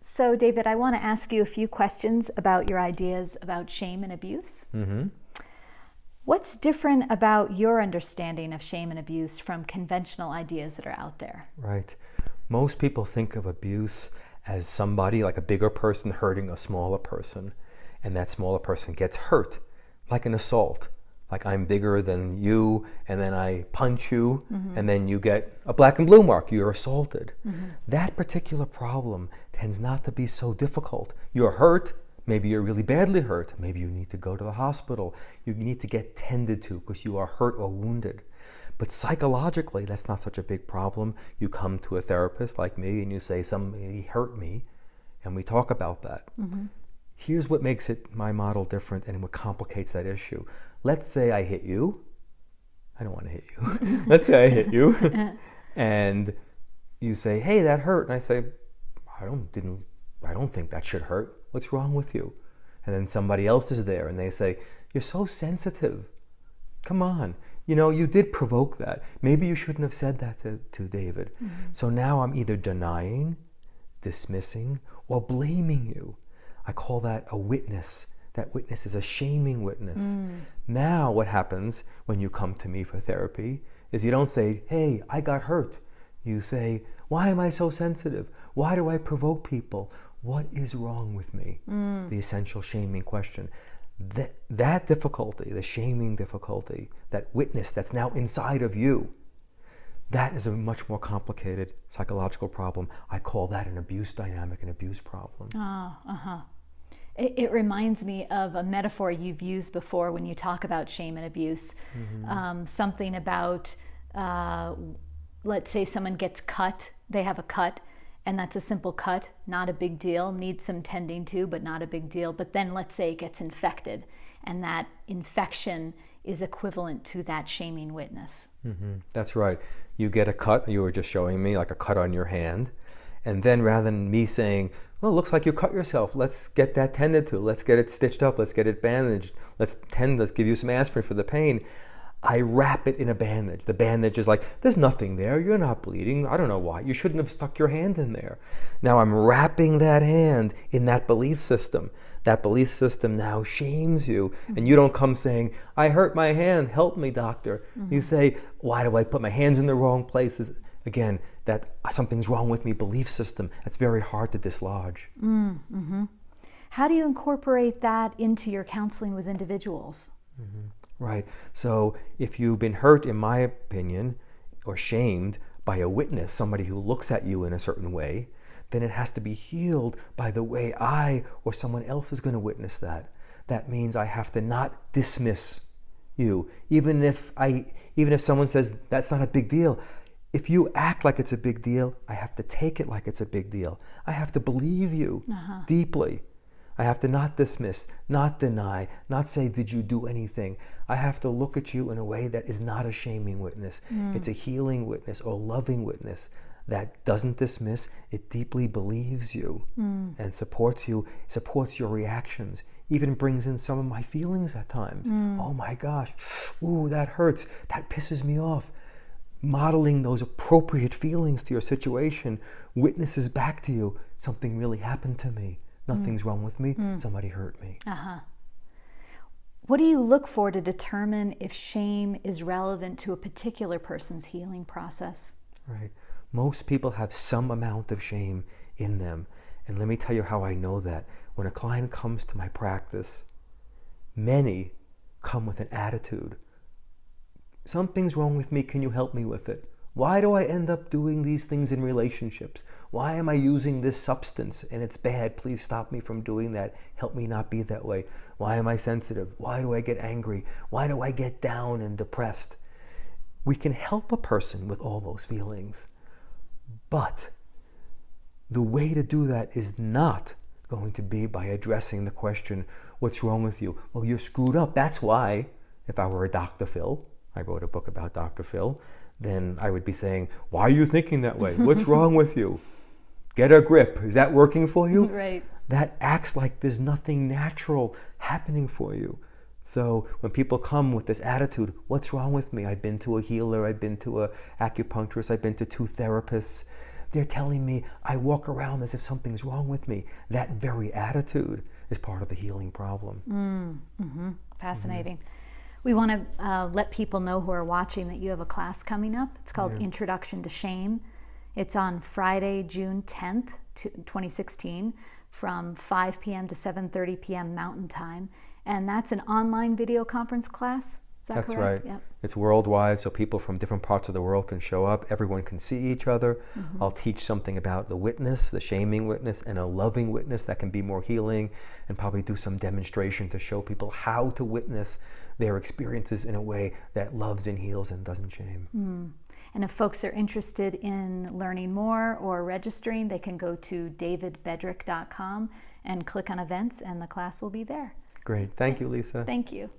So, David, I want to ask you a few questions about your ideas about shame and abuse. Mm-hmm. What's different about your understanding of shame and abuse from conventional ideas that are out there? Right. Most people think of abuse as somebody, like a bigger person, hurting a smaller person, and that smaller person gets hurt, like an assault. Like I'm bigger than you, and then I punch you, and then you get a black and blue mark, you're assaulted. That particular problem tends not to be so difficult. You're hurt, maybe you're really badly hurt, maybe you need to go to the hospital, you need to get tended to because you are hurt or wounded. But psychologically, that's not such a big problem. You come to a therapist like me and you say, somebody hurt me, and we talk about that. Here's what makes it, my model, different and what complicates that issue. Let's say I hit you. I don't want to hit you. Let's say I hit you. And you say, hey, that hurt. And I say, I don't think that should hurt. What's wrong with you? And then somebody else is there and they say, you're so sensitive. Come on. You know, you did provoke that. Maybe you shouldn't have said that to David. So now I'm either denying, dismissing, or blaming you. I call that a witness. That witness is a shaming witness. Now what happens when you come to me for therapy is you don't say, hey, I got hurt. You say, why am I so sensitive? Why do I provoke people? What is wrong with me? The essential shaming question. That difficulty, the shaming difficulty, that witness that's now inside of you, that is a much more complicated psychological problem. I call that an abuse dynamic, an abuse problem. It reminds me of a metaphor you've used before when you talk about shame and abuse. Something about, let's say someone gets cut, they have a cut, and that's a simple cut, not a big deal, needs some tending to, but not a big deal. But then let's say it gets infected, and that infection is equivalent to that shaming witness. That's right. You get a cut, you were just showing me, like a cut on your hand. And then rather than me saying, well, it looks like you cut yourself, let's get that tended to, let's get it stitched up, let's get it bandaged, let's give you some aspirin for the pain, I wrap it in a bandage. The bandage is like, there's nothing there, you're not bleeding, I don't know why, you shouldn't have stuck your hand in there. Now I'm wrapping that hand in that belief system. That belief system now shames you, and you don't come saying, I hurt my hand, help me, doctor. You say, why do I put my hands in the wrong places? Again, that something's wrong with me belief system, that's very hard to dislodge. How do you incorporate that into your counseling with individuals? Right. So if you've been hurt, in my opinion, or shamed by a witness, somebody who looks at you in a certain way, then it has to be healed by the way I or someone else is going to witness that. That means I have to not dismiss you. Even if someone says that's not a big deal, if you act like it's a big deal, I have to take it like it's a big deal. I have to believe you deeply. I have to not dismiss, not deny, not say, did you do anything? I have to look at you in a way that is not a shaming witness. It's a healing witness or loving witness that doesn't dismiss, it deeply believes you and supports you, supports your reactions, even brings in some of my feelings at times. Oh my gosh, ooh, that hurts, that pisses me off. Modeling those appropriate feelings to your situation witnesses back to you, something really happened to me. Nothing's wrong with me, somebody hurt me. What do you look for to determine if shame is relevant to a particular person's healing process? Right. Most people have some amount of shame in them. And let me tell you how I know that. When a client comes to my practice, many come with an attitude. Something's wrong with me, can you help me with it? Why do I end up doing these things in relationships? Why am I using this substance and it's bad? Please stop me from doing that. Help me not be that way. Why am I sensitive? Why do I get angry? Why do I get down and depressed? We can help a person with all those feelings. But the way to do that is not going to be by addressing the question, what's wrong with you? Well, you're screwed up. That's why, if I were a Dr. Phil, I wrote a book about Dr. Phil, then I would be saying, why are you thinking that way? What's wrong with you? Get a grip. Is that working for you? Right. That acts like there's nothing natural happening for you. So when people come with this attitude, what's wrong with me? I've been to a healer, I've been to an acupuncturist, I've been to 2 therapists. They're telling me I walk around as if something's wrong with me. That very attitude is part of the healing problem. Fascinating. We want to let people know who are watching that you have a class coming up. It's called Introduction to Shame. It's on Friday, June 10th, 2016, from 5 p.m. to 7:30 p.m. Mountain Time. And that's an online video conference class. Is that That's correct? right. Yep. It's worldwide, so people from different parts of the world can show up. Everyone can see each other. I'll teach something about the witness, the shaming witness, and a loving witness that can be more healing, and probably do some demonstration to show people how to witness their experiences in a way that loves and heals and doesn't shame. And if folks are interested in learning more or registering, they can go to davidbedrick.com and click on events, and the class will be there. Great. Thank you, Lisa. Thank you.